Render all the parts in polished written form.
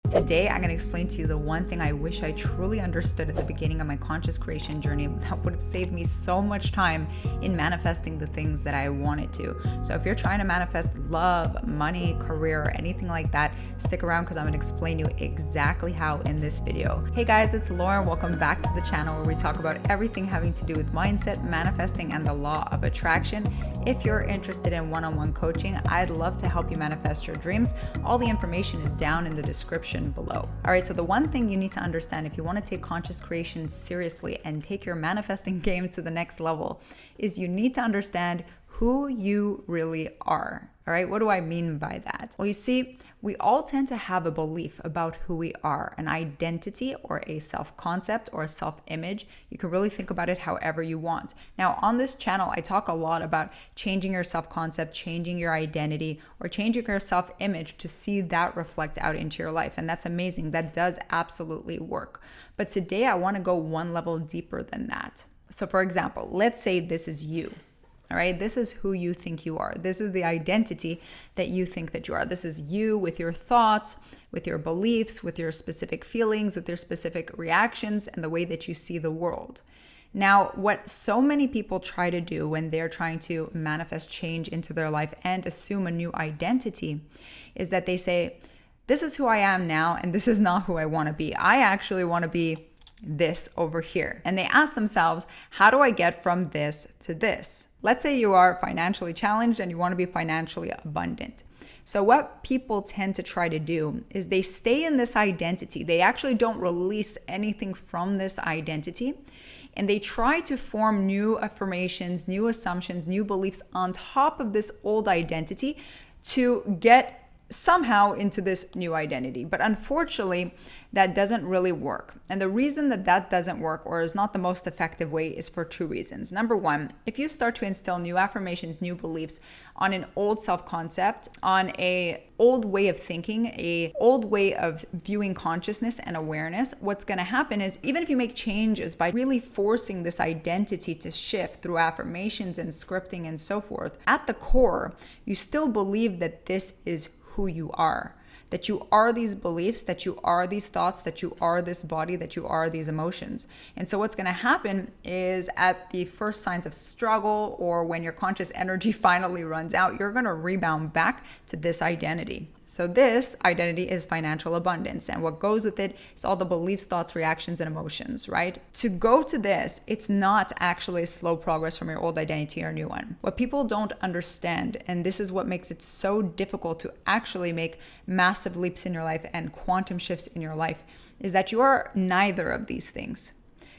Today, I'm going to explain to you the one thing I wish I truly understood at the beginning of my conscious creation journey that would have saved me so much time in manifesting the things that I wanted to. So if you're trying to manifest love, money, career, or anything like that, stick around because I'm going to explain to you exactly how in this video. Hey guys, it's Lauren. Welcome back to the channel where we talk about everything having to do with mindset, manifesting, and the law of attraction. If you're interested in one-on-one coaching, I'd love to help you manifest your dreams. All the information is down in the description below. All right, so the one thing you need to understand if you want to take conscious creation seriously and take your manifesting game to the next level is you need to understand who you really are. All right, what do I mean by that? Well, you see, we all tend to have a belief about who we are, an identity or a self-concept or a self-image. You can really think about it however you want. Now, on this channel, I talk a lot about changing your self-concept, changing your identity, or changing your self-image to see that reflect out into your life. And that's amazing. That does absolutely work. But today, I want to go one level deeper than that. So for example, let's say this is you. All right, this is who you think you are. This is the identity that you think that you are. This is you with your thoughts, with your beliefs, with your specific feelings, with your specific reactions, and the way that you see the world. Now, what so many people try to do when they're trying to manifest change into their life and assume a new identity is that they say, this is who I am now, and this is not who I want to be. I actually want to be this over here. And they ask themselves, how do I get from this to this? Let's say you are financially challenged and you want to be financially abundant. So what people tend to try to do is they stay in this identity. They actually don't release anything from this identity. And they try to form new affirmations, new assumptions, new beliefs on top of this old identity to get somehow into this new identity. But unfortunately, that doesn't really work. And the reason that that doesn't work or is not the most effective way is for two reasons. Number one, if you start to instill new affirmations, new beliefs on an old self-concept, on a old way of thinking, a old way of viewing consciousness and awareness, what's going to happen is even if you make changes by really forcing this identity to shift through affirmations and scripting and so forth, at the core, you still believe that this is who you are. That you are these beliefs, that you are these thoughts, that you are this body, that you are these emotions. And so what's going to happen is at the first signs of struggle or when your conscious energy finally runs out, you're going to rebound back to this identity. So this identity is financial abundance. And what goes with it is all the beliefs, thoughts, reactions, and emotions, right? To go to this, it's not actually a slow progress from your old identity or new one. What people don't understand, and this is what makes it so difficult to actually make massive leaps in your life and quantum shifts in your life, is that you are neither of these things.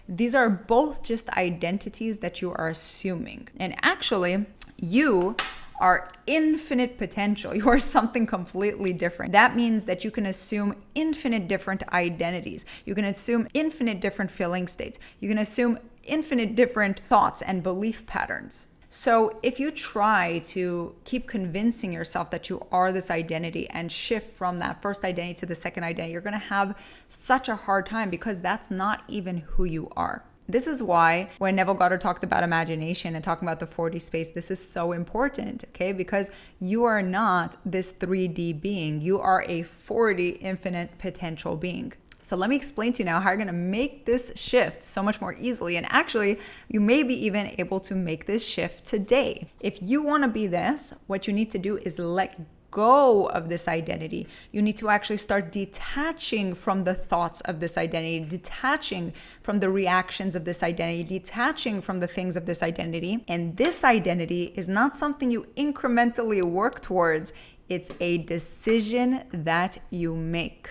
These are both just identities that you are assuming. And actually, you are infinite potential. You are something completely different. That means that you can assume infinite different identities. You can assume infinite different feeling states. You can assume infinite different thoughts and belief patterns. So if you try to keep convincing yourself that you are this identity and shift from that first identity to the second identity, you're going to have such a hard time because that's not even who you are. This is why when Neville Goddard talked about imagination and talking about the 4D space, this is so important, okay? Because you are not this 3D being. You are a 4D infinite potential being. So let me explain to you now how you're going to make this shift so much more easily. And actually, you may be even able to make this shift today. If you want to be this, what you need to do is let go of this identity. You need to actually start detaching from the thoughts of this identity, detaching from the reactions of this identity, detaching from the things of this identity. And this identity is not something you incrementally work towards. It's a decision that you make.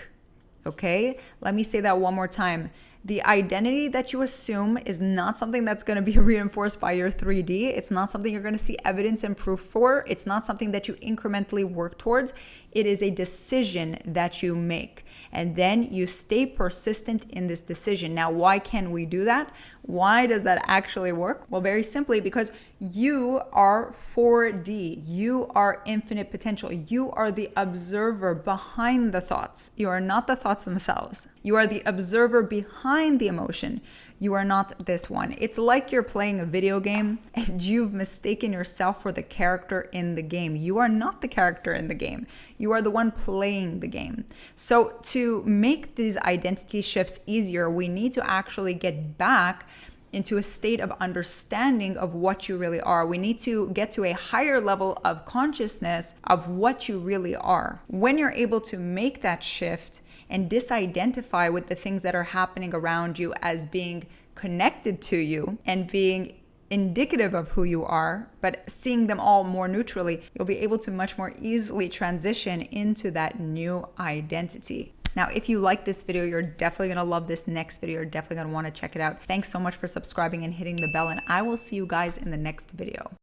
Okay? Let me say that one more time. The identity that you assume is not something that's going to be reinforced by your 3D. It's not something you're going to see evidence and proof for. It's not something that you incrementally work towards. It is a decision that you make. And then you stay persistent in this decision. Now, why can we do that? Why does that actually work? Well, very simply because you are 4D. You are infinite potential. You are the observer behind the thoughts. You are not the thoughts themselves. You are the observer behind behind the emotion. You are not this one. It's like you're playing a video game and you've mistaken yourself for the character in the game. You are not the character in the game. You are the one playing the game. So to make these identity shifts easier, we need to actually get back into a state of understanding of what you really are. We need to get to a higher level of consciousness of what you really are. When you're able to make that shift and disidentify with the things that are happening around you as being connected to you and being indicative of who you are, but seeing them all more neutrally, you'll be able to much more easily transition into that new identity. Now, if you like this video, you're definitely going to love this next video. You're definitely going to want to check it out. Thanks so much for subscribing and hitting the bell, and I will see you guys in the next video.